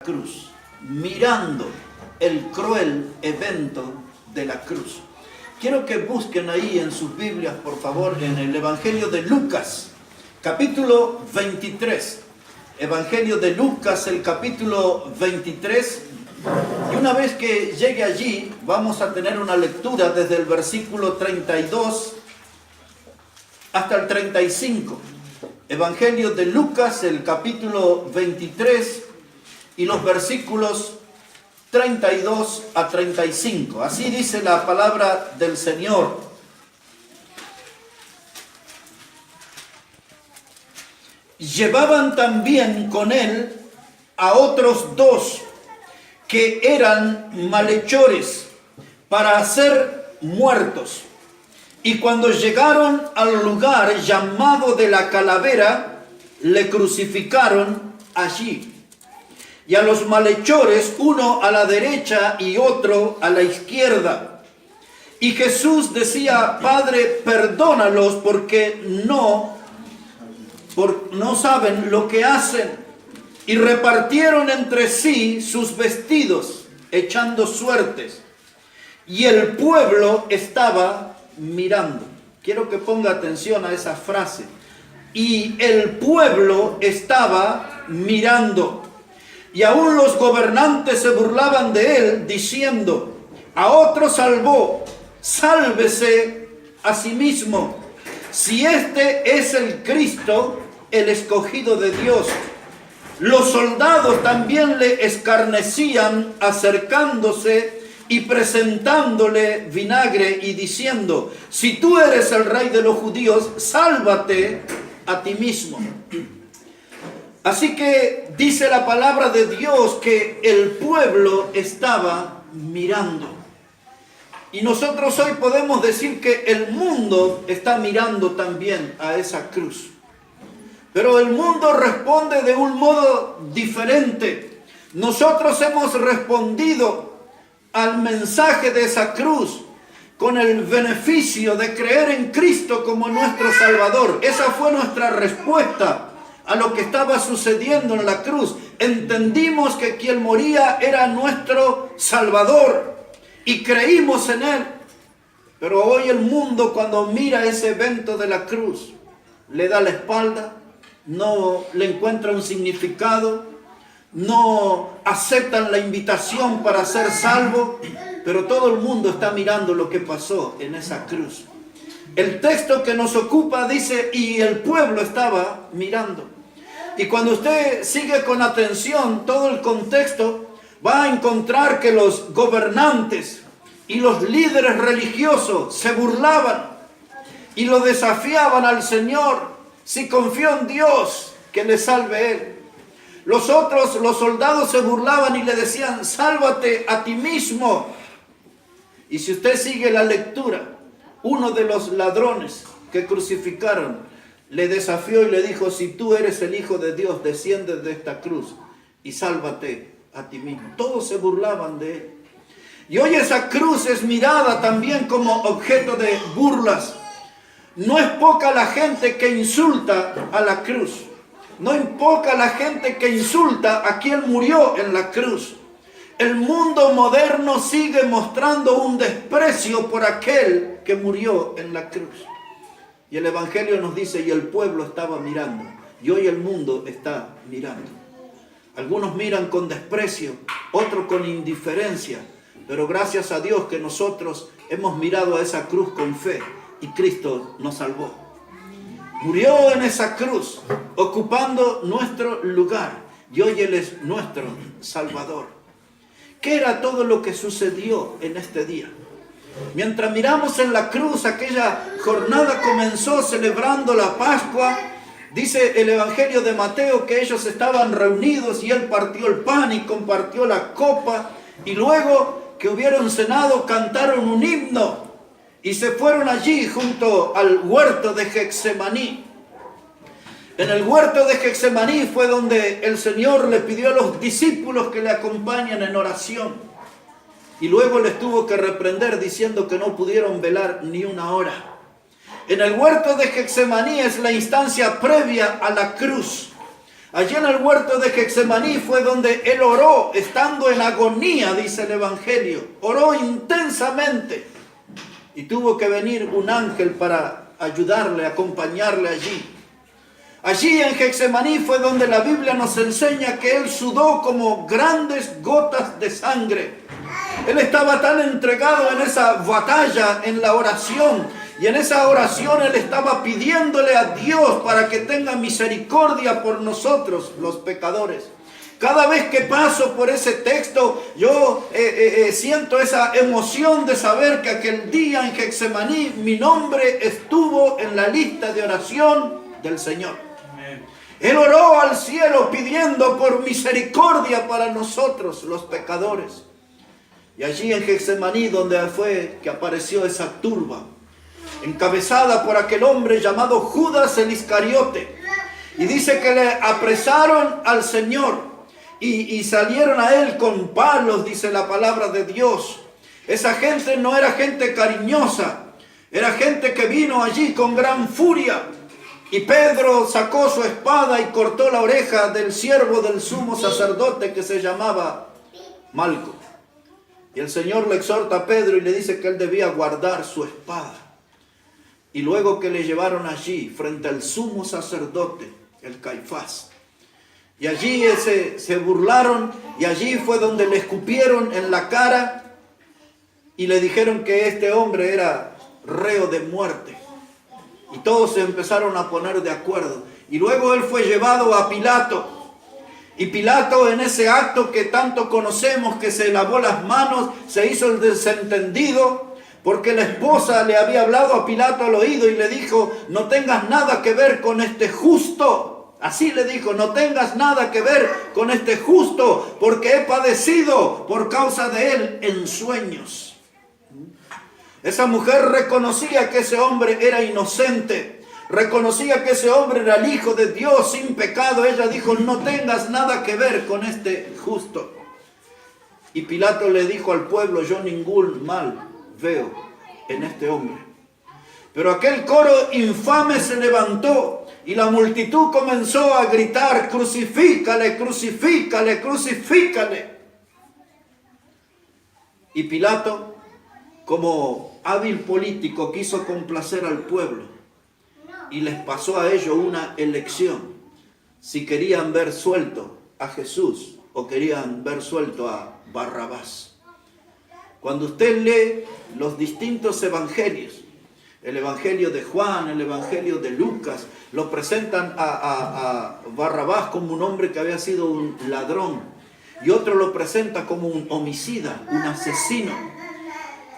cruz, mirando el cruel evento de la cruz. Quiero que busquen ahí en sus Biblias, por favor, en el Evangelio de Lucas, capítulo 23. Evangelio de Lucas, el capítulo 23. Y una vez que llegue allí, vamos a tener una lectura desde el versículo 32 hasta el 35. Evangelio de Lucas, el capítulo 23 y los versículos 32 a 35. Así dice la palabra del Señor. Llevaban también con él a otros dos que eran malhechores para ser muertos. Y cuando llegaron al lugar llamado de la Calavera, le crucificaron allí. Y a los malhechores, uno a la derecha y otro a la izquierda. Y Jesús decía: Padre, perdónalos porque no saben lo que hacen. Y repartieron entre sí sus vestidos, echando suertes. Y el pueblo estaba mirando. Quiero que ponga atención a esa frase. Y el pueblo estaba mirando. Y aún los gobernantes se burlaban de él, diciendo: a otro salvó, sálvese a sí mismo, si este es el Cristo, el escogido de Dios. Los soldados también le escarnecían, acercándose y presentándole vinagre y diciendo: si tú eres el rey de los judíos, sálvate a ti mismo. Así que dice la palabra de Dios que el pueblo estaba mirando. Y nosotros hoy podemos decir que el mundo está mirando también a esa cruz. Pero el mundo responde de un modo diferente. Nosotros hemos respondido al mensaje de esa cruz con el beneficio de creer en Cristo como nuestro Salvador. Esa fue nuestra respuesta a lo que estaba sucediendo en la cruz. Entendimos que quien moría era nuestro Salvador y creímos en Él. Pero hoy el mundo, cuando mira ese evento de la cruz, le da la espalda, no le encuentra un significado, no aceptan la invitación para ser salvo, pero todo el mundo está mirando lo que pasó en esa cruz. El texto que nos ocupa dice: y el pueblo estaba mirando. Y cuando usted sigue con atención todo el contexto, va a encontrar que los gobernantes y los líderes religiosos se burlaban y lo desafiaban al Señor. Si confió en Dios, que le salve Él. Los soldados se burlaban y le decían: sálvate a ti mismo. Y si usted sigue la lectura, uno de los ladrones que crucificaron le desafió y le dijo: si tú eres el Hijo de Dios, desciende de esta cruz y sálvate a ti mismo. Todos se burlaban de él. Y hoy esa cruz es mirada también como objeto de burlas. No es poca la gente que insulta a la cruz. No es poca la gente que insulta a quien murió en la cruz. El mundo moderno sigue mostrando un desprecio por aquel que murió en la cruz. Y el Evangelio nos dice: y el pueblo estaba mirando. Y hoy el mundo está mirando. Algunos miran con desprecio, otros con indiferencia. Pero gracias a Dios que nosotros hemos mirado a esa cruz con fe. Y Cristo nos salvó. Murió en esa cruz, ocupando nuestro lugar. Y hoy Él es nuestro Salvador. ¿Qué era todo lo que sucedió en este día? Mientras miramos en la cruz, aquella jornada comenzó celebrando la Pascua. Dice el Evangelio de Mateo que ellos estaban reunidos y Él partió el pan y compartió la copa. Y luego que hubieron cenado, cantaron un himno y se fueron allí junto al huerto de Getsemaní. En el huerto de Getsemaní fue donde el Señor le pidió a los discípulos que le acompañen en oración. Y luego les tuvo que reprender diciendo que no pudieron velar ni una hora. En el huerto de Getsemaní es la instancia previa a la cruz. Allí en el huerto de Getsemaní fue donde él oró, estando en agonía, dice el Evangelio. Oró intensamente y tuvo que venir un ángel para ayudarle, acompañarle allí. Allí en Getsemaní fue donde la Biblia nos enseña que él sudó como grandes gotas de sangre. Él estaba tan entregado en esa batalla, en la oración. Y en esa oración él estaba pidiéndole a Dios para que tenga misericordia por nosotros, los pecadores. Cada vez que paso por ese texto, yo siento esa emoción de saber que aquel día en Getsemaní mi nombre estuvo en la lista de oración del Señor. Él oró al cielo pidiendo por misericordia para nosotros, los pecadores. Y allí en Getsemaní donde fue que apareció esa turba, encabezada por aquel hombre llamado Judas el Iscariote. Y dice que le apresaron al Señor y salieron a él con palos, dice la palabra de Dios. Esa gente no era gente cariñosa, era gente que vino allí con gran furia. Y Pedro sacó su espada y cortó la oreja del siervo del sumo sacerdote que se llamaba Malco. Y el Señor le exhorta a Pedro y le dice que él debía guardar su espada. Y luego que le llevaron allí frente al sumo sacerdote, el Caifás. Y allí se burlaron y allí fue donde le escupieron en la cara y le dijeron que este hombre era reo de muerte. Y todos se empezaron a poner de acuerdo. Y luego él fue llevado a Pilato. Y Pilato, en ese acto que tanto conocemos, que se lavó las manos, se hizo el desentendido, porque la esposa le había hablado a Pilato al oído y le dijo: no tengas nada que ver con este justo. Así le dijo: no tengas nada que ver con este justo, porque he padecido por causa de él en sueños. Esa mujer reconocía que ese hombre era inocente, reconocía que ese hombre era el Hijo de Dios sin pecado. Ella dijo: no tengas nada que ver con este justo. Y Pilato le dijo al pueblo: yo ningún mal veo en este hombre. Pero aquel coro infame se levantó y la multitud comenzó a gritar: crucifícale, crucifícale, crucifícale. Y Pilato, como hábil político, quiso complacer al pueblo y les pasó a ellos una elección: si querían ver suelto a Jesús o querían ver suelto a Barrabás. Cuando usted lee los distintos evangelios, el evangelio de Juan, el evangelio de Lucas, lo presentan a Barrabás como un hombre que había sido un ladrón, y otro lo presenta como un homicida, un asesino.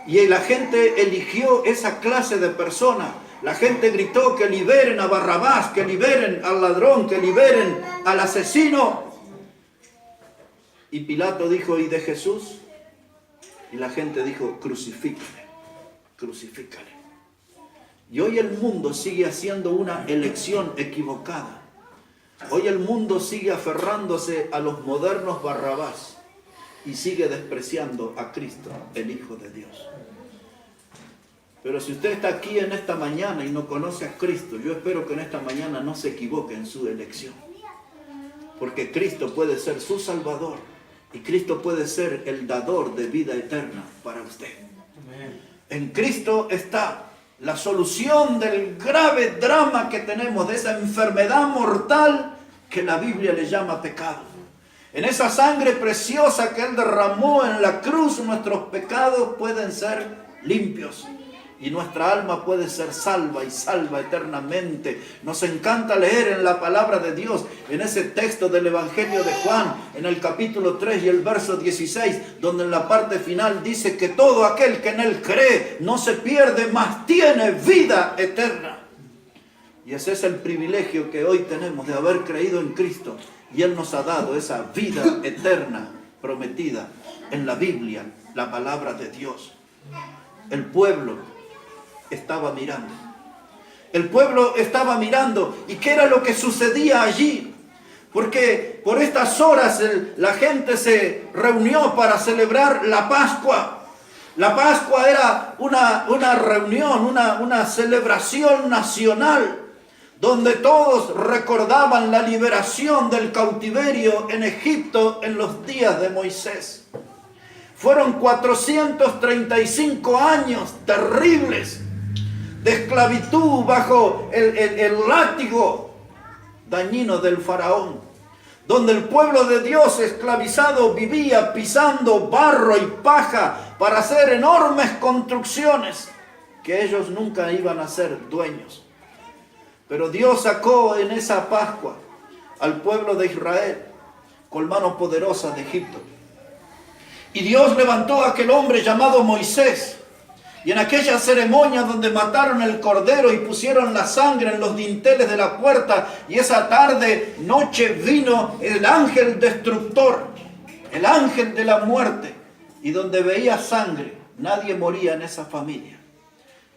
Y la gente eligió esa clase de persona. La gente gritó que liberen a Barrabás, que liberen al ladrón, que liberen al asesino. Y Pilato dijo: ¿y de Jesús? Y la gente dijo: crucifícale, crucifícale. Y hoy el mundo sigue haciendo una elección equivocada. Hoy el mundo sigue aferrándose a los modernos Barrabás y sigue despreciando a Cristo, el Hijo de Dios. Pero si usted está aquí en esta mañana y no conoce a Cristo, yo espero que en esta mañana no se equivoque en su elección. Porque Cristo puede ser su Salvador y Cristo puede ser el dador de vida eterna para usted. En Cristo está la solución del grave drama que tenemos, de esa enfermedad mortal que la Biblia le llama pecado. En esa sangre preciosa que Él derramó en la cruz, nuestros pecados pueden ser limpios. Y nuestra alma puede ser salva y salva eternamente. Nos encanta leer en la palabra de Dios, en ese texto del Evangelio de Juan, en el capítulo 3 y el verso 16, donde en la parte final dice que todo aquel que en Él cree no se pierde, mas tiene vida eterna. Y ese es el privilegio que hoy tenemos de haber creído en Cristo. Y Él nos ha dado esa vida eterna prometida en la Biblia, la palabra de Dios. El pueblo estaba mirando. El pueblo estaba mirando. ¿Y qué era lo que sucedía allí? Porque por estas horas la gente se reunió para celebrar la Pascua. La Pascua era una reunión, una celebración nacional, donde todos recordaban la liberación del cautiverio en Egipto en los días de Moisés. Fueron 435 años terribles de esclavitud bajo el látigo dañino del faraón, donde el pueblo de Dios esclavizado vivía pisando barro y paja para hacer enormes construcciones que ellos nunca iban a ser dueños. Pero Dios sacó en esa Pascua al pueblo de Israel con mano poderosa de Egipto. Y Dios levantó a aquel hombre llamado Moisés. Y en aquella ceremonia donde mataron el cordero y pusieron la sangre en los dinteles de la puerta, y esa noche vino el ángel destructor, el ángel de la muerte, y donde veía sangre, nadie moría en esa familia.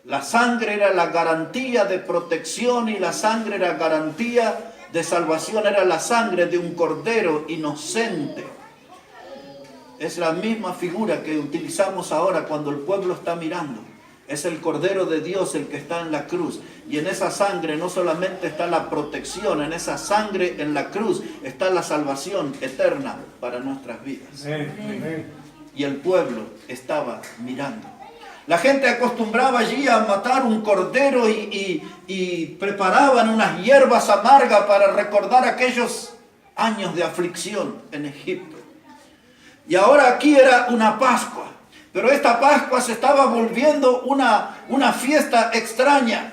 La sangre era la garantía de protección y la sangre era garantía de salvación, era la sangre de un cordero inocente. Es la misma figura que utilizamos ahora cuando el pueblo está mirando. Es el Cordero de Dios el que está en la cruz. Y en esa sangre no solamente está la protección, en esa sangre en la cruz está la salvación eterna para nuestras vidas. Y el pueblo estaba mirando. La gente acostumbraba allí a matar un cordero y preparaban unas hierbas amargas para recordar aquellos años de aflicción en Egipto. Y ahora aquí era una Pascua, pero esta Pascua se estaba volviendo una fiesta extraña,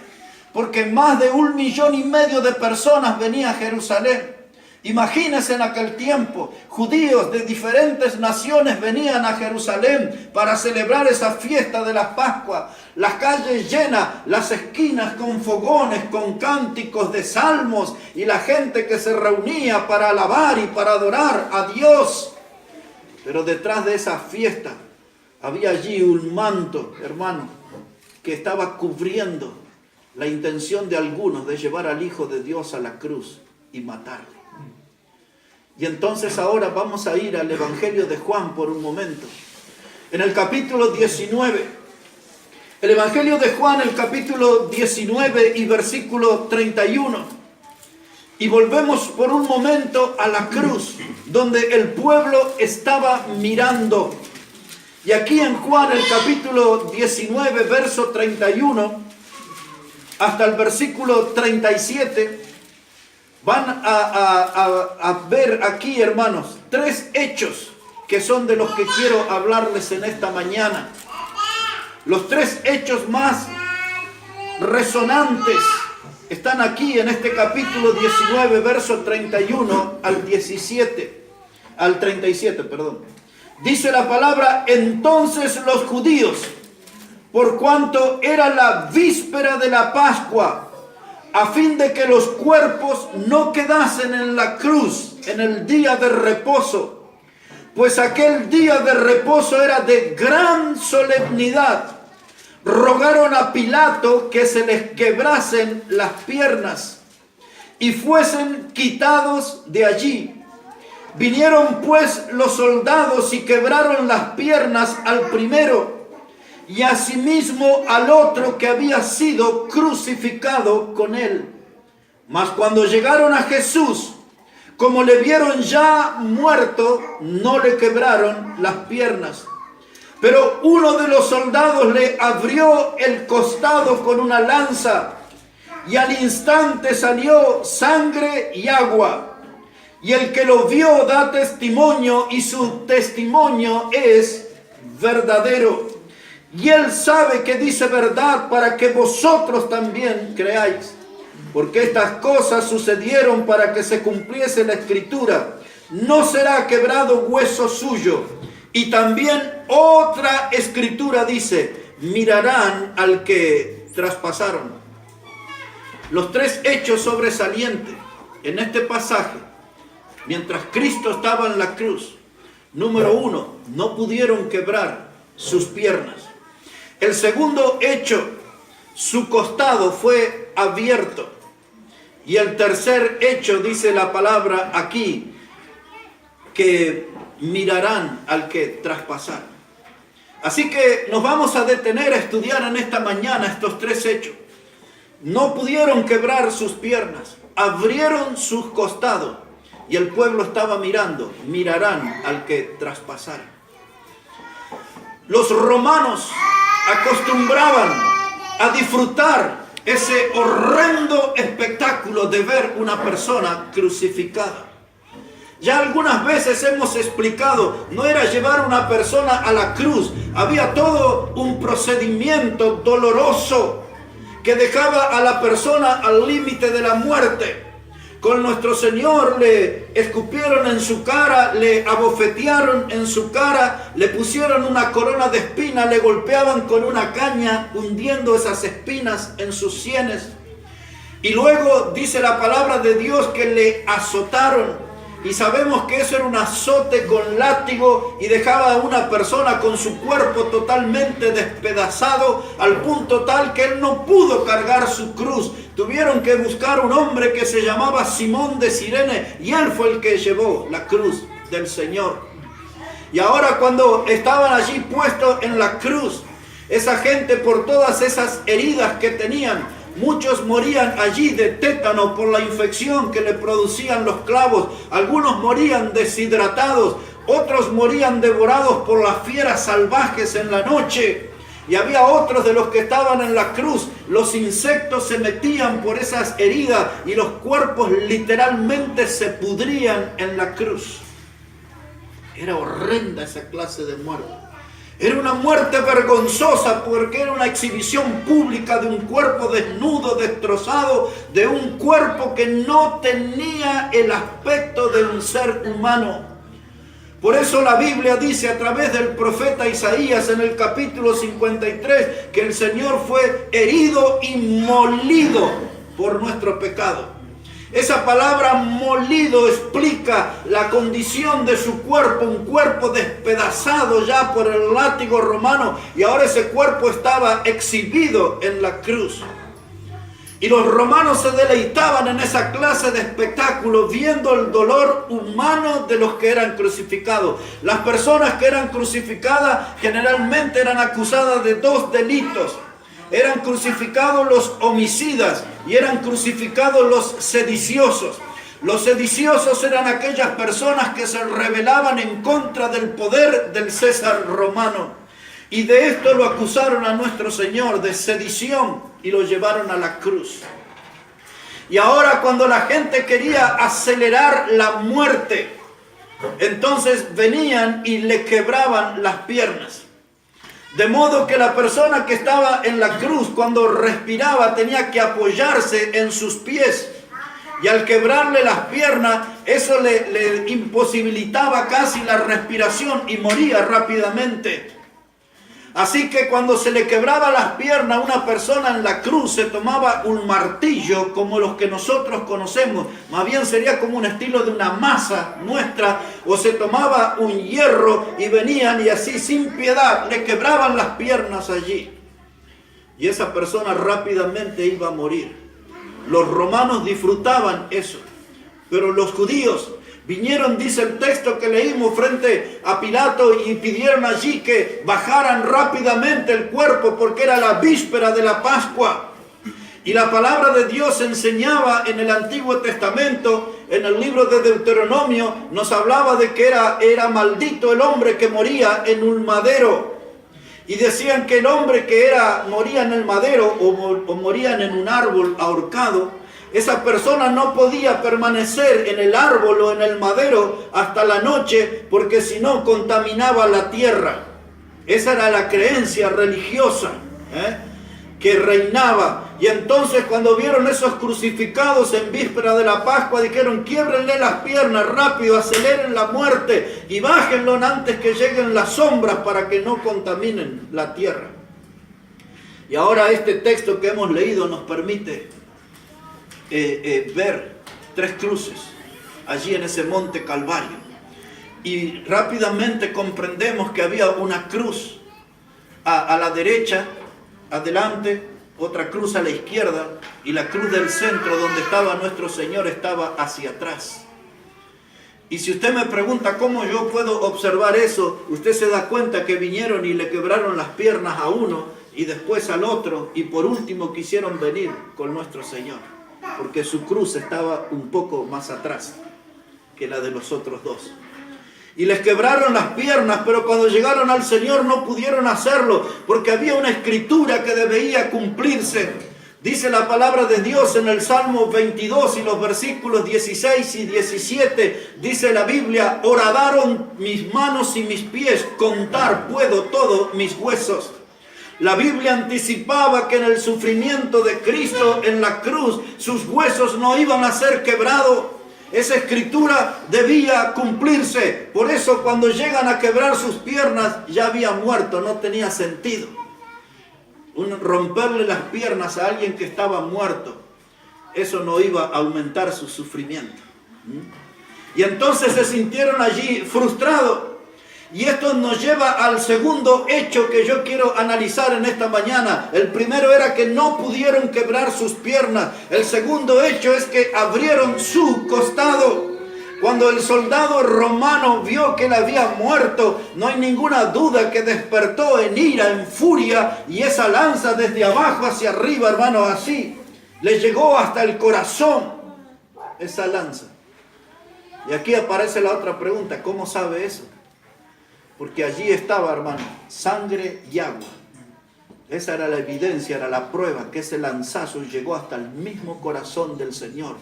porque más de 1,5 millones de personas venían a Jerusalén. Imagínense en aquel tiempo, judíos de diferentes naciones venían a Jerusalén para celebrar esa fiesta de la Pascua. Las calles llenas, las esquinas con fogones, con cánticos de salmos y la gente que se reunía para alabar y para adorar a Dios. Pero detrás de esa fiesta había allí un manto, hermano, que estaba cubriendo la intención de algunos de llevar al Hijo de Dios a la cruz y matarle. Y entonces ahora vamos a ir al Evangelio de Juan por un momento. En el capítulo 19, el Evangelio de Juan, el capítulo 19 y versículo 31. Y volvemos por un momento a la cruz, donde el pueblo estaba mirando. Y aquí en Juan, el capítulo 19, verso 31, hasta el versículo 37, van a ver aquí, hermanos, 3 hechos que son de los que quiero hablarles en esta mañana. Los 3 hechos más resonantes están aquí en este capítulo 19, verso 31 al 37, perdón. Dice la palabra: entonces los judíos, por cuanto era la víspera de la Pascua, a fin de que los cuerpos no quedasen en la cruz en el día de reposo, pues aquel día de reposo era de gran solemnidad, rogaron a Pilato que se les quebrasen las piernas y fuesen quitados de allí. Vinieron pues los soldados y quebraron las piernas al primero y asimismo al otro que había sido crucificado con él. Mas cuando llegaron a Jesús, como le vieron ya muerto, no le quebraron las piernas. Pero uno de los soldados le abrió el costado con una lanza y al instante salió sangre y agua. Y el que lo vio da testimonio y su testimonio es verdadero. Y él sabe que dice verdad para que vosotros también creáis. Porque estas cosas sucedieron para que se cumpliese la escritura. No será quebrado hueso suyo. Y también otra escritura dice: mirarán al que traspasaron. Los 3 hechos sobresalientes en este pasaje, mientras Cristo estaba en la cruz. Número 1, no pudieron quebrar sus piernas. El segundo hecho, su costado fue abierto. Y el tercer hecho, dice la palabra aquí, que mirarán al que traspasaron. Así que nos vamos a detener a estudiar en esta mañana estos 3 hechos. No pudieron quebrar sus piernas, abrieron sus costados y el pueblo estaba mirando, mirarán al que traspasara. Los romanos acostumbraban a disfrutar ese horrendo espectáculo de ver una persona crucificada. Ya algunas veces hemos explicado, no era llevar una persona a la cruz, había todo un procedimiento doloroso que dejaba a la persona al límite de la muerte. Con nuestro Señor le escupieron en su cara, le abofetearon en su cara, le pusieron una corona de espinas, le golpeaban con una caña, hundiendo esas espinas en sus sienes. Y luego dice la palabra de Dios que le azotaron. Y sabemos que eso era un azote con látigo y dejaba a una persona con su cuerpo totalmente despedazado al punto tal que él no pudo cargar su cruz. Tuvieron que buscar un hombre que se llamaba Simón de Cirene y él fue el que llevó la cruz del Señor. Y ahora cuando estaban allí puestos en la cruz, esa gente por todas esas heridas que tenían, muchos morían allí de tétano por la infección que le producían los clavos. Algunos morían deshidratados, otros morían devorados por las fieras salvajes en la noche. Y había otros de los que estaban en la cruz, los insectos se metían por esas heridas y los cuerpos literalmente se pudrían en la cruz. Era horrenda esa clase de muerte. Era una muerte vergonzosa porque era una exhibición pública de un cuerpo desnudo, destrozado, de un cuerpo que no tenía el aspecto de un ser humano. Por eso la Biblia dice a través del profeta Isaías en el capítulo 53 que el Señor fue herido y molido por nuestro pecado. Esa palabra molido explica la condición de su cuerpo, un cuerpo despedazado ya por el látigo romano y ahora ese cuerpo estaba exhibido en la cruz. Y los romanos se deleitaban en esa clase de espectáculo viendo el dolor humano de los que eran crucificados. Las personas que eran crucificadas generalmente eran acusadas de dos delitos. Eran crucificados los homicidas y eran crucificados los sediciosos. Los sediciosos eran aquellas personas que se rebelaban en contra del poder del César romano. Y de esto lo acusaron a nuestro Señor de sedición y lo llevaron a la cruz. Y ahora cuando la gente quería acelerar la muerte, entonces venían y le quebraban las piernas. De modo que la persona que estaba en la cruz, cuando respiraba, tenía que apoyarse en sus pies. Y al quebrarle las piernas, eso le imposibilitaba casi la respiración y moría rápidamente. Así que cuando se le quebraba las piernas a una persona en la cruz, se tomaba un martillo como los que nosotros conocemos. Más bien sería como un estilo de una masa nuestra. O se tomaba un hierro y venían y así sin piedad le quebraban las piernas allí. Y esa persona rápidamente iba a morir. Los romanos disfrutaban eso. Pero los judíos vinieron, dice el texto que leímos, frente a Pilato y pidieron allí que bajaran rápidamente el cuerpo porque era la víspera de la Pascua. Y la palabra de Dios enseñaba en el Antiguo Testamento, en el libro de Deuteronomio, nos hablaba de que era maldito el hombre que moría en un madero. Y decían que el hombre que moría en el madero o morían en un árbol ahorcado, esa persona no podía permanecer en el árbol o en el madero hasta la noche porque si no contaminaba la tierra. Esa era la creencia religiosa que reinaba. Y entonces cuando vieron esos crucificados en víspera de la Pascua, dijeron: quiébrenle las piernas rápido, aceleren la muerte y bájenlo antes que lleguen las sombras para que no contaminen la tierra. Y ahora este texto que hemos leído nos permite ver tres cruces allí en ese monte Calvario. Y rápidamente comprendemos que había una cruz a la derecha, adelante, otra cruz a la izquierda, y la cruz del centro donde estaba nuestro Señor estaba hacia atrás. Y si usted me pregunta cómo yo puedo observar eso, usted se da cuenta que vinieron y le quebraron las piernas a uno y después al otro, y por último quisieron venir con nuestro Señor, porque su cruz estaba un poco más atrás que la de los otros dos. Y les quebraron las piernas, pero cuando llegaron al Señor no pudieron hacerlo, porque había una escritura que debía cumplirse. Dice la palabra de Dios en el Salmo 22 y los versículos 16 y 17, dice la Biblia: horadaron mis manos y mis pies, contar puedo todos mis huesos. La Biblia anticipaba que en el sufrimiento de Cristo en la cruz, sus huesos no iban a ser quebrados. Esa escritura debía cumplirse. Por eso cuando llegan a quebrar sus piernas, ya había muerto, no tenía sentido. Romperle las piernas a alguien que estaba muerto, eso no iba a aumentar su sufrimiento. Y entonces se sintieron allí frustrados. Y esto nos lleva al segundo hecho que yo quiero analizar en esta mañana. El primero era que no pudieron quebrar sus piernas. El segundo hecho es que abrieron su costado. Cuando el soldado romano vio que él había muerto, no hay ninguna duda que despertó en ira, en furia, y esa lanza desde abajo hacia arriba, hermano, así, le llegó hasta el corazón, esa lanza. Y aquí aparece la otra pregunta: ¿cómo sabe eso? Porque allí estaba, hermano, sangre y agua. Esa era la evidencia, era la prueba que ese lanzazo llegó hasta el mismo corazón del Señor.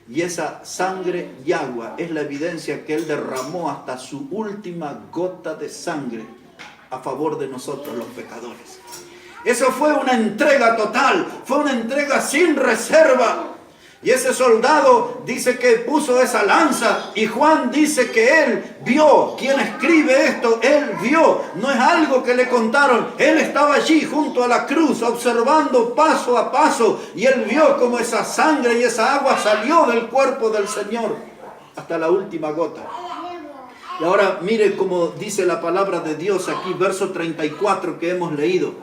Y esa sangre y agua es la evidencia que Él derramó hasta su última gota de sangre a favor de nosotros los pecadores. Eso fue una entrega total, fue una entrega sin reserva. Y ese soldado dice que puso esa lanza, y Juan dice que él vio. Quien escribe esto, él vio. No es algo que le contaron. Él estaba allí junto a la cruz observando paso a paso, y él vio como esa sangre y esa agua salió del cuerpo del Señor hasta la última gota. Y ahora mire cómo dice la palabra de Dios aquí, verso 34 que hemos leído.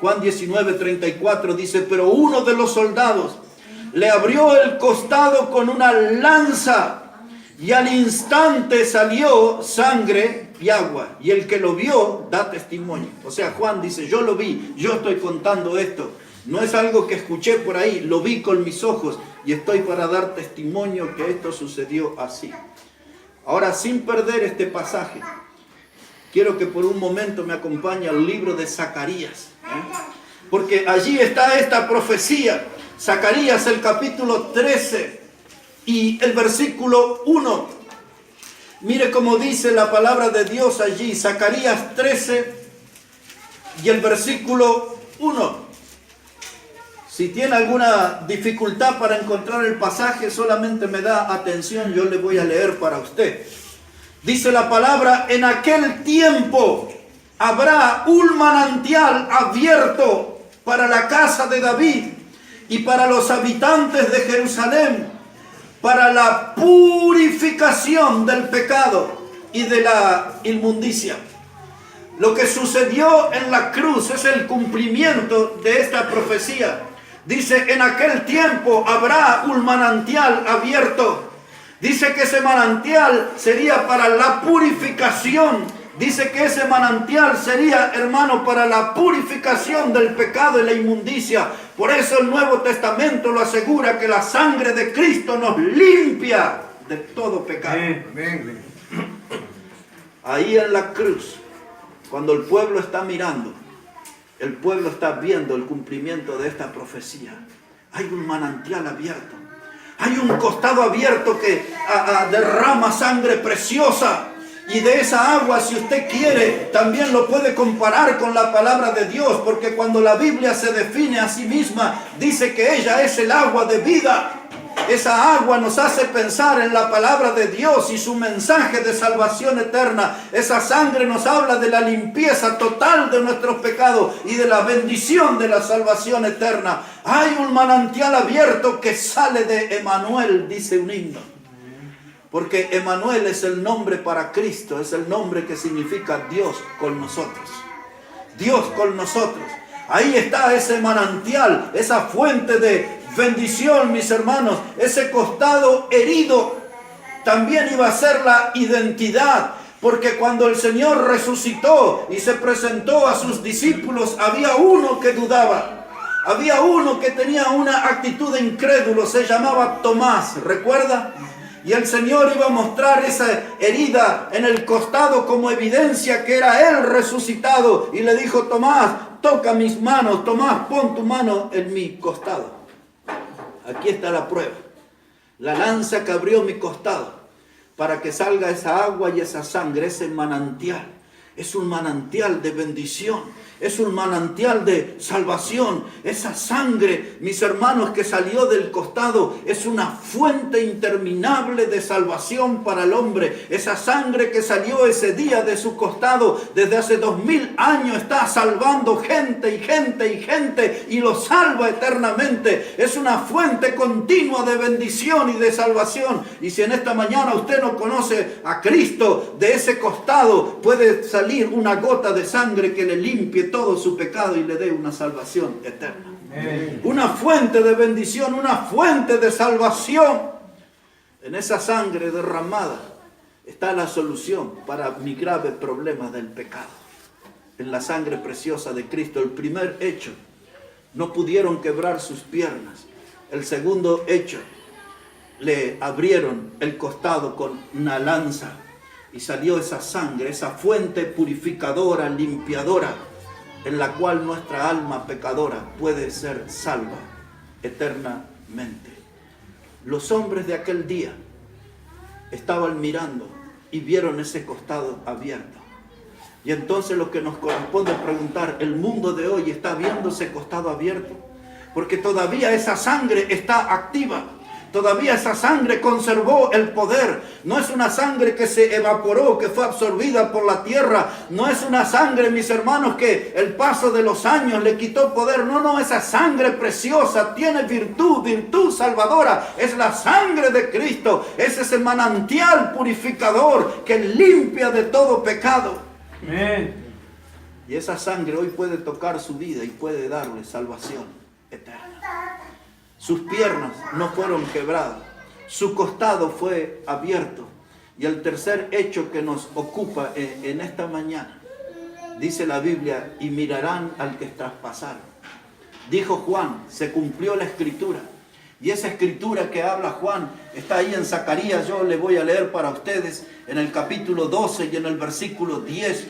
Juan 19:34 dice: pero uno de los soldados le abrió el costado con una lanza, y al instante salió sangre y agua. Y el que lo vio da testimonio. O sea, Juan dice: yo lo vi, yo estoy contando esto. No es algo que escuché por ahí, lo vi con mis ojos y estoy para dar testimonio que esto sucedió así. Ahora, sin perder este pasaje, quiero que por un momento me acompañe al libro de Zacarías, porque allí está esta profecía. Zacarías, el capítulo 13 y el versículo 1. Mire cómo dice la palabra de Dios allí, Zacarías 13 y el versículo 1. Si tiene alguna dificultad para encontrar el pasaje, solamente me da atención, yo le voy a leer para usted. Dice la palabra: en aquel tiempo habrá un manantial abierto para la casa de David y para los habitantes de Jerusalén, para la purificación del pecado y de la inmundicia. Lo que sucedió en la cruz es el cumplimiento de esta profecía. Dice: en aquel tiempo habrá un manantial abierto. Dice que ese manantial sería para la purificación. Dice que ese manantial sería, hermano, para la purificación del pecado y la inmundicia. Por eso el Nuevo Testamento lo asegura, que la sangre de Cristo nos limpia de todo pecado. Ahí en la cruz, cuando el pueblo está mirando, el pueblo está viendo el cumplimiento de esta profecía. Hay un manantial abierto. Hay un costado abierto que derrama sangre preciosa. Y de esa agua, si usted quiere, también lo puede comparar con la palabra de Dios, porque cuando la Biblia se define a sí misma, dice que ella es el agua de vida. Esa agua nos hace pensar en la palabra de Dios y su mensaje de salvación eterna. Esa sangre nos habla de la limpieza total de nuestros pecados y de la bendición de la salvación eterna. Hay un manantial abierto que sale de Emanuel, dice un himno. Porque Emanuel es el nombre para Cristo, es el nombre que significa Dios con nosotros. Dios con nosotros. Ahí está ese manantial, esa fuente de bendición, mis hermanos. Ese costado herido también iba a ser la identidad. Porque cuando el Señor resucitó y se presentó a sus discípulos, había uno que dudaba. Había uno que tenía una actitud de incrédulo, se llamaba Tomás, ¿recuerda? Y el Señor iba a mostrar esa herida en el costado como evidencia que era Él resucitado. Y le dijo: Tomás, toca mis manos. Tomás, pon tu mano en mi costado. Aquí está la prueba. La lanza que abrió mi costado para que salga esa agua y esa sangre, ese manantial. Es un manantial de bendición, es un manantial de salvación. Esa sangre, mis hermanos, que salió del costado, es una fuente interminable de salvación para el hombre. Esa sangre que salió ese día de su costado, desde hace 2000 años, está salvando gente y gente y gente, y lo salva eternamente. Es una fuente continua de bendición y de salvación. Y si en esta mañana usted no conoce a Cristo, de ese costado puede salir una gota de sangre que le limpie todo su pecado y le dé una salvación eterna. Amén. Una fuente de bendición, una fuente de salvación. En esa sangre derramada está la solución para mi grave problema del pecado. En la sangre preciosa de Cristo. El primer hecho, no pudieron quebrar sus piernas. El segundo hecho, le abrieron el costado con una lanza. Y salió esa sangre, esa fuente purificadora, limpiadora, en la cual nuestra alma pecadora puede ser salva eternamente. Los hombres de aquel día estaban mirando y vieron ese costado abierto. Y entonces lo que nos corresponde preguntar, ¿el mundo de hoy está viendo ese costado abierto? Porque todavía esa sangre está activa. Todavía esa sangre conservó el poder. No es una sangre que se evaporó, que fue absorbida por la tierra. No es una sangre, mis hermanos, que el paso de los años le quitó poder. No, esa sangre preciosa tiene virtud salvadora. Es la sangre de Cristo. Es ese manantial purificador que limpia de todo pecado. Amén. Y esa sangre hoy puede tocar su vida y puede darle salvación eterna. Sus piernas no fueron quebradas, su costado fue abierto. Y el tercer hecho que nos ocupa en esta mañana, dice la Biblia, y mirarán al que traspasaron. Dijo Juan, se cumplió la escritura. Y esa escritura que habla Juan está ahí en Zacarías. Yo le voy a leer para ustedes en el capítulo 12 y en el versículo 10.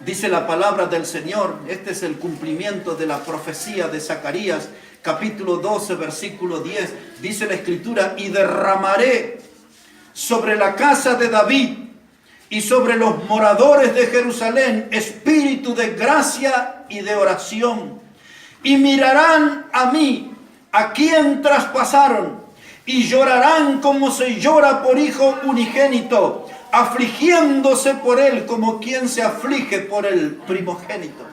Dice la palabra del Señor, este es el cumplimiento de la profecía de Zacarías, capítulo 12, versículo 10, dice la escritura: y derramaré sobre la casa de David y sobre los moradores de Jerusalén espíritu de gracia y de oración, y mirarán a mí, a quien traspasaron, y llorarán como se llora por hijo unigénito, afligiéndose por él como quien se aflige por el primogénito.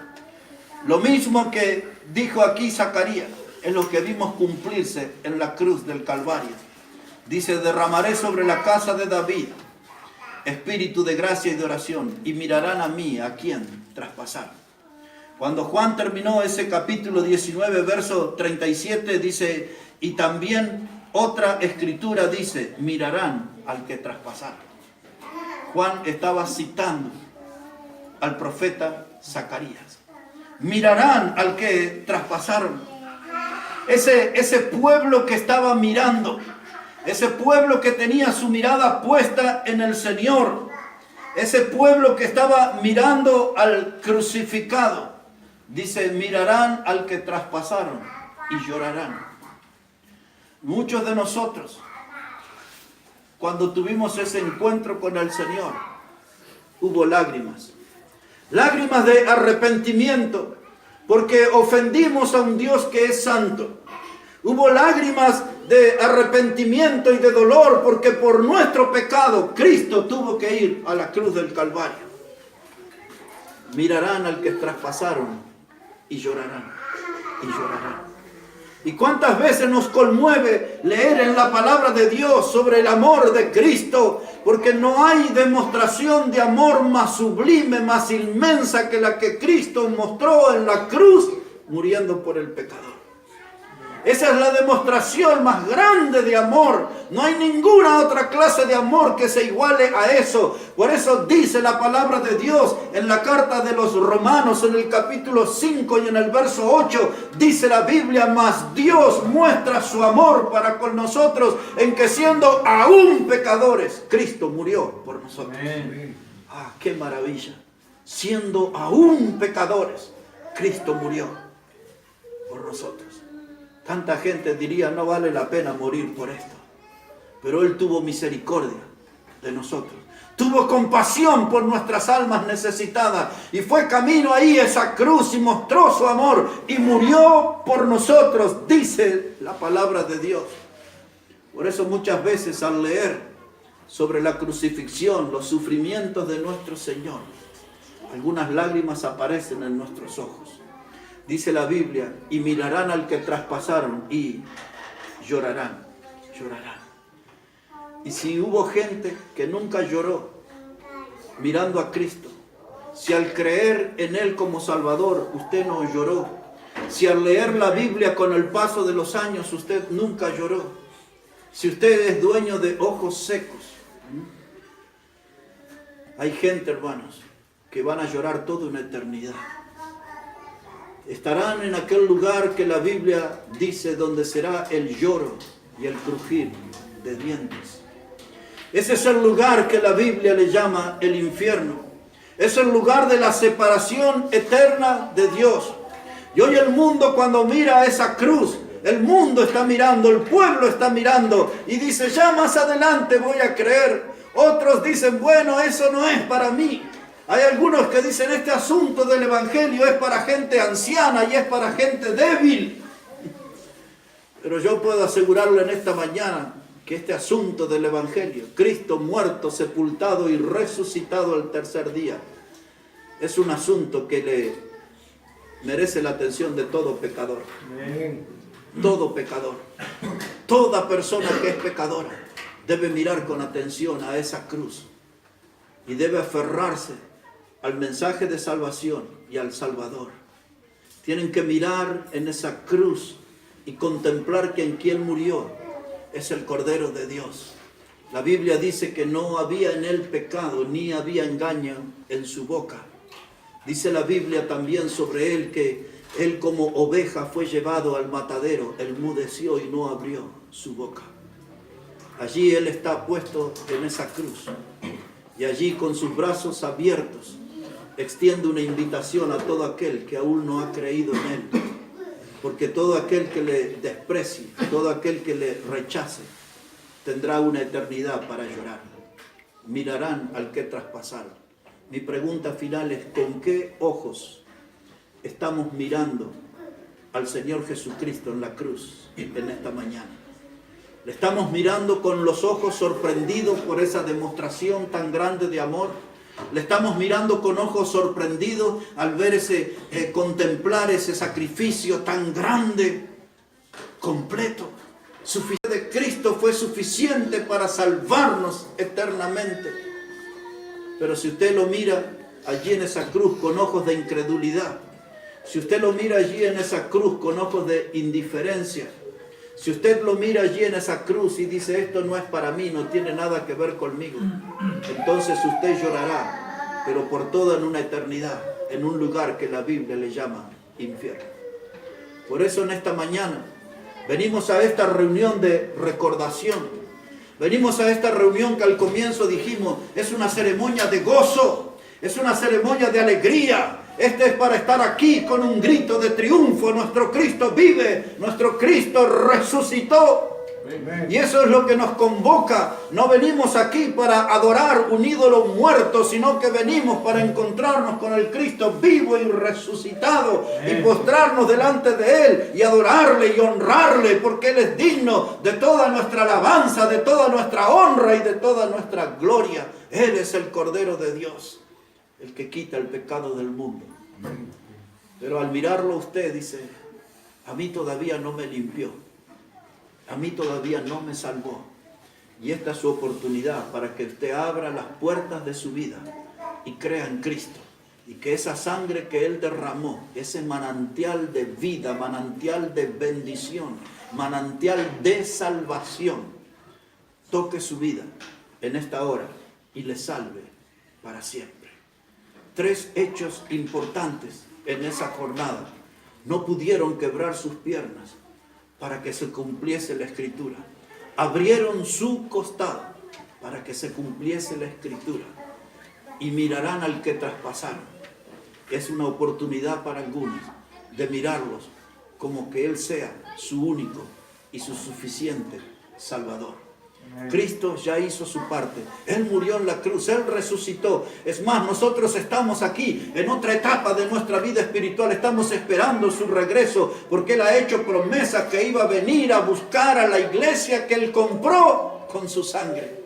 Lo mismo que dijo aquí Zacarías es lo que vimos cumplirse en la cruz del Calvario. Dice: derramaré sobre la casa de David espíritu de gracia y de oración, y mirarán a mí, a quien traspasaron. Cuando Juan terminó ese capítulo 19, verso 37, dice: y también otra escritura dice: mirarán al que traspasaron. Juan estaba citando al profeta Zacarías. Mirarán al que traspasaron. Ese pueblo que estaba mirando, ese pueblo que tenía su mirada puesta en el Señor, ese pueblo que estaba mirando al crucificado, dice: mirarán al que traspasaron y llorarán. Muchos de nosotros, cuando tuvimos ese encuentro con el Señor, hubo lágrimas. Lágrimas de arrepentimiento, porque ofendimos a un Dios que es santo. Hubo lágrimas de arrepentimiento y de dolor, porque por nuestro pecado Cristo tuvo que ir a la cruz del Calvario. Mirarán al que traspasaron y llorarán, y llorarán. ¿Y cuántas veces nos conmueve leer en la palabra de Dios sobre el amor de Cristo? Porque no hay demostración de amor más sublime, más inmensa que la que Cristo mostró en la cruz, muriendo por el pecador. Esa es la demostración más grande de amor. No hay ninguna otra clase de amor que se iguale a eso. Por eso dice la palabra de Dios en la carta de los Romanos, en el capítulo 5 y en el verso 8, dice la Biblia: mas Dios muestra su amor para con nosotros en que siendo aún pecadores, Cristo murió por nosotros. Amén. Ah, qué maravilla. Siendo aún pecadores, Cristo murió por nosotros. Tanta gente diría: no vale la pena morir por esto. Pero Él tuvo misericordia de nosotros. Tuvo compasión por nuestras almas necesitadas. Y fue camino ahí a esa cruz y mostró su amor. Y murió por nosotros, dice la palabra de Dios. Por eso muchas veces al leer sobre la crucifixión, los sufrimientos de nuestro Señor, algunas lágrimas aparecen en nuestros ojos. Dice la Biblia: y mirarán al que traspasaron y llorarán, llorarán. Y si hubo gente que nunca lloró mirando a Cristo, si al creer en Él como Salvador usted no lloró, si al leer la Biblia con el paso de los años usted nunca lloró, si usted es dueño de ojos secos, hay gente, hermanos, que van a llorar toda una eternidad. Estarán en aquel lugar que la Biblia dice donde será el lloro y el crujir de dientes. Ese es el lugar que la Biblia le llama el infierno. Es el lugar de la separación eterna de Dios. Y hoy el mundo, cuando mira esa cruz, el mundo está mirando, el pueblo está mirando y dice: ya más adelante voy a creer. Otros dicen: bueno, eso no es para mí. Hay algunos que dicen: este asunto del evangelio es para gente anciana y es para gente débil. Pero yo puedo asegurarle en esta mañana que este asunto del evangelio, Cristo muerto, sepultado y resucitado al tercer día, es un asunto que le merece la atención de todo pecador. Amén. Todo pecador, toda persona que es pecadora debe mirar con atención a esa cruz y debe aferrarse al mensaje de salvación y al Salvador. Tienen que mirar en esa cruz y contemplar que en quien murió es el Cordero de Dios. La Biblia dice que no había en él pecado, ni había engaño en su boca. Dice la Biblia también sobre él que él como oveja fue llevado al matadero, enmudeció y no abrió su boca. Allí él está puesto en esa cruz y allí con sus brazos abiertos extiende una invitación a todo aquel que aún no ha creído en él. Porque todo aquel que le desprecie, todo aquel que le rechace, tendrá una eternidad para llorar. Mirarán al que traspasaron. Mi pregunta final es: ¿con qué ojos estamos mirando al Señor Jesucristo en la cruz en esta mañana? ¿Le estamos mirando con los ojos sorprendidos por esa demostración tan grande de amor? ¿Le estamos mirando con ojos sorprendidos al ver contemplar ese sacrificio tan grande, completo? Suficiente de Cristo fue suficiente para salvarnos eternamente. Pero si usted lo mira allí en esa cruz con ojos de incredulidad, si usted lo mira allí en esa cruz con ojos de indiferencia, si usted lo mira allí en esa cruz y dice: esto no es para mí, no tiene nada que ver conmigo, entonces usted llorará, pero por toda una eternidad, en un lugar que la Biblia le llama infierno. Por eso en esta mañana venimos a esta reunión de recordación. Venimos a esta reunión que al comienzo dijimos: es una ceremonia de gozo, es una ceremonia de alegría. Este es para estar aquí con un grito de triunfo. Nuestro Cristo vive, nuestro Cristo resucitó. Amen. Y eso es lo que nos convoca. No venimos aquí para adorar un ídolo muerto, sino que venimos para encontrarnos con el Cristo vivo y resucitado. Amen. Y postrarnos delante de Él y adorarle y honrarle, porque Él es digno de toda nuestra alabanza, de toda nuestra honra y de toda nuestra gloria. Él es el Cordero de Dios, el que quita el pecado del mundo. Pero al mirarlo usted dice: a mí todavía no me limpió, a mí todavía no me salvó. Y esta es su oportunidad para que usted abra las puertas de su vida y crea en Cristo Y que esa sangre que Él derramó, ese manantial de vida, manantial de bendición, manantial de salvación, toque su vida en esta hora y le salve para siempre. 3 hechos importantes en esa jornada. No pudieron quebrar sus piernas para que se cumpliese la Escritura. Abrieron su costado para que se cumpliese la Escritura. Y mirarán al que traspasaron. Es una oportunidad para algunos de mirarlos como que Él sea su único y su suficiente Salvador. Cristo ya hizo su parte. Él murió en la cruz, Él resucitó. Es más, nosotros estamos aquí en otra etapa de nuestra vida espiritual. Estamos esperando su regreso porque Él ha hecho promesa que iba a venir a buscar a la iglesia que Él compró con su sangre.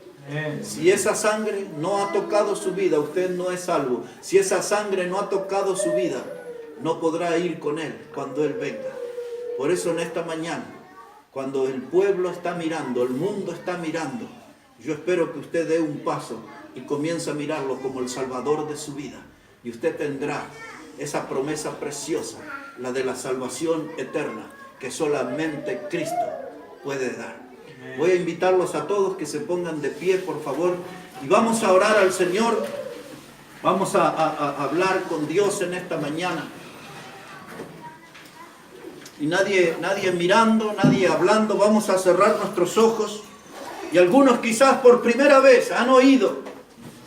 Si esa sangre no ha tocado su vida, usted no es salvo. Si esa sangre no ha tocado su vida, no podrá ir con Él cuando Él venga. Por eso en esta mañana, cuando el pueblo está mirando, el mundo está mirando, yo espero que usted dé un paso y comience a mirarlo como el Salvador de su vida. Y usted tendrá esa promesa preciosa, la de la salvación eterna, que solamente Cristo puede dar. Voy a invitarlos a todos que se pongan de pie, por favor, y vamos a orar al Señor. Vamos a hablar con Dios en esta mañana. Y nadie mirando, nadie hablando. Vamos a cerrar nuestros ojos. Y algunos quizás por primera vez han oído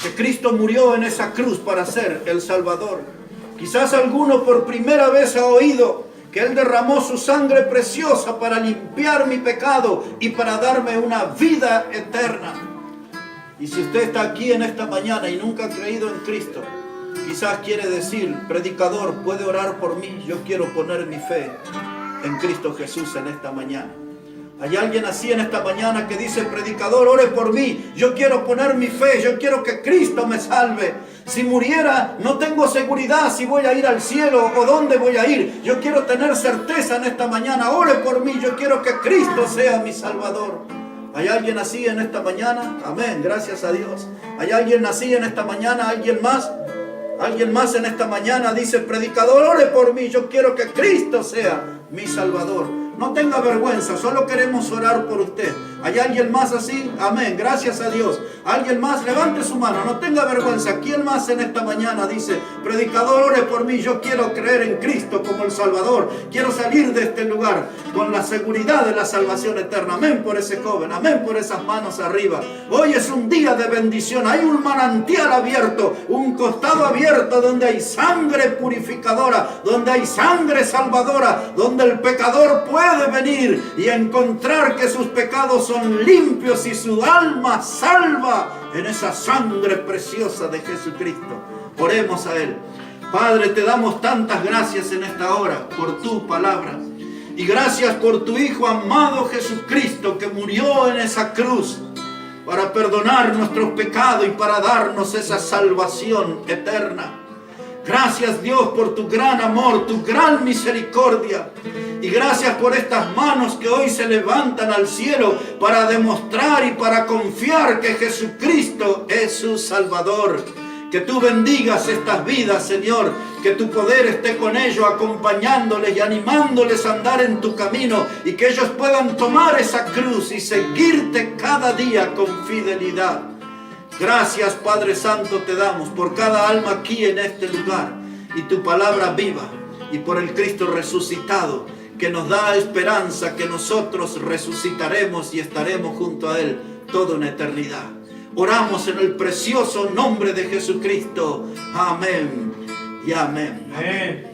que Cristo murió en esa cruz para ser el Salvador. Quizás alguno por primera vez ha oído que Él derramó su sangre preciosa para limpiar mi pecado y para darme una vida eterna. Y si usted está aquí en esta mañana y nunca ha creído en Cristo, quizás quiere decir: predicador, ¿puede orar por mí? Yo quiero poner mi fe en Cristo Jesús en esta mañana. Hay alguien así en esta mañana que dice: predicador, ore por mí, yo quiero poner mi fe, yo quiero que Cristo me salve. Si muriera, no tengo seguridad si voy a ir al cielo o dónde voy a ir. Yo quiero tener certeza en esta mañana. Ore por mí, yo quiero que Cristo sea mi Salvador. ¿Hay alguien así en esta mañana? Amén, gracias a Dios. ¿Hay alguien así en esta mañana? ¿Alguien más? Alguien más en esta mañana dice: predicador, ore por mí, yo quiero que Cristo sea mi Salvador. No tenga vergüenza, solo queremos orar por usted. ¿Hay alguien más así? Amén, gracias a Dios. ¿Alguien más? Levante su mano, no tenga vergüenza. ¿Quién más en esta mañana dice: predicador, ore por mí, yo quiero creer en Cristo como el Salvador, quiero salir de este lugar con la seguridad de la salvación eterna? Amén por ese joven, amén por esas manos arriba. Hoy es un día de bendición, hay un manantial abierto, un costado abierto donde hay sangre purificadora, donde hay sangre salvadora, donde el pecador puede venir y encontrar que sus pecados son limpios y su alma salva en esa sangre preciosa de Jesucristo. Oremos a Él. Padre, te damos tantas gracias en esta hora por tu palabra. Y gracias por tu Hijo amado Jesucristo, que murió en esa cruz para perdonar nuestros pecados y para darnos esa salvación eterna. Gracias, Dios, por tu gran amor, tu gran misericordia. Y gracias por estas manos que hoy se levantan al cielo para demostrar y para confiar que Jesucristo es su Salvador. Que tú bendigas estas vidas, Señor. Que tu poder esté con ellos, acompañándoles y animándoles a andar en tu camino. Y que ellos puedan tomar esa cruz y seguirte cada día con fidelidad. Gracias, Padre Santo, te damos por cada alma aquí en este lugar y tu palabra viva, y por el Cristo resucitado que nos da esperanza que nosotros resucitaremos y estaremos junto a Él toda una eternidad. Oramos en el precioso nombre de Jesucristo. Amén y amén. Amén.